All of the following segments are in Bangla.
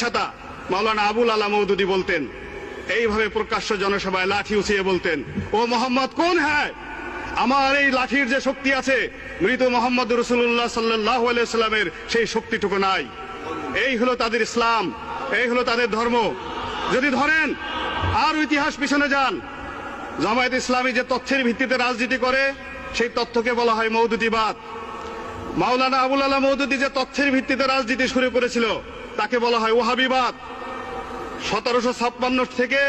ছাতা মাওলানা আবুল আলা মওদুদী বলতেন, এইভাবে প্রকাশ্য জনসভায় লাঠি উঁচিয়ে বলতেন, ও মোহাম্মদ কোন হ্যায়, আমার এই লাঠির যে শক্তি আছে মৃত মোহাম্মদ রাসূলুল্লাহ সাল্লাল্লাহু আলাইহি সাল্লামের সেই শক্তিটুকু নাই। এই হলো তাদের ইসলাম, এই হলো তাদের ধর্ম। যদি ধরেন আর ইতিহাস পিছনে যান, জামায়াত ইসলামী যে তথ্যের ভিত্তিতে রাজনীতি করে সেই তথ্যকে বলা হয় মওদুদিবাদ। মাওলানা আবুল আলা মওদুদী যে তথ্যের ভিত্তিতে রাজনীতি শুরু করেছিল তাকে বলা হয় ওয়াহাবিবাদ। 1756 থেকে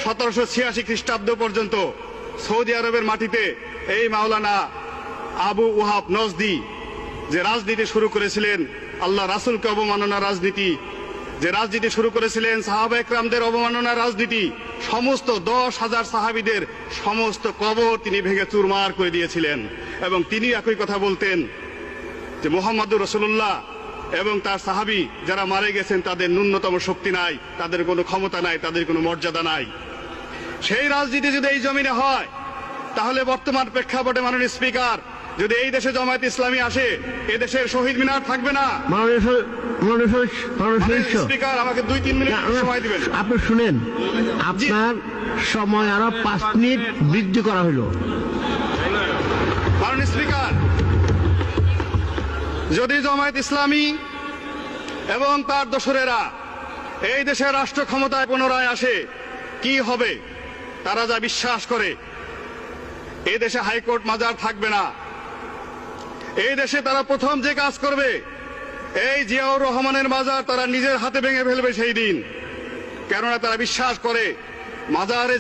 1786 খ্রিস্টাব্দ পর্যন্ত সৌদি আরবের মাটিতে এই মাওলানা আবু ওয়াহাব নজদি যে রাজনীতি শুরু করেছিলেন, আল্লাহ রাসূলকে অবমাননার রাজনীতি, যে রাজনীতি শুরু করেছিলেন সাহাবা একরামদের অবমাননার রাজনীতি, সমস্ত 10,000 সাহাবীদের সমস্ত কবর তিনি ভেঙে চুরমার করে দিয়েছিলেন। এবং তিনি একই কথা বলতেন যে মুহাম্মদুর রাসূলুল্লাহ এবং তার সাহাবী যারা মারা গেছেন তাদের ন্যূনতম শক্তি নাই, তাদের কোনো ক্ষমতা নাই, তাদের কোনো মর্যাদা নাই। সেই রাজনীতি যদি এই জমিনে হয় তাহলে বর্তমান প্রেক্ষাপটে মাননীয় স্পিকার, যদি এই দেশে জামায়াত ইসলামী আসে এই দেশের শহীদ মিনার থাকবে না। স্পিকার আমাকে 2-3 মিনিট সময় দিবেন। আপনি শুনেন, আপনার সময় আরো 5 মিনিট বৃদ্ধি করা হলো। মাননীয় স্পিকার, যদি জামায়াত ইসলামী এবং তার দোসরেরা এই দেশের রাষ্ট্র ক্ষমতায় পুনরায় আসে কি হবে? তারা যা বিশ্বাস করে এই দেশে হাইকোর্ট মাজার থাকবে না। এই দেশে তারা প্রথম যে কাজ করবে, এই জিয়াউর রহমানের মাজার তারা নিজের হাতে ভেঙে ফেলবে সেই দিন। কেননা তারা বিশ্বাস করে মাজারে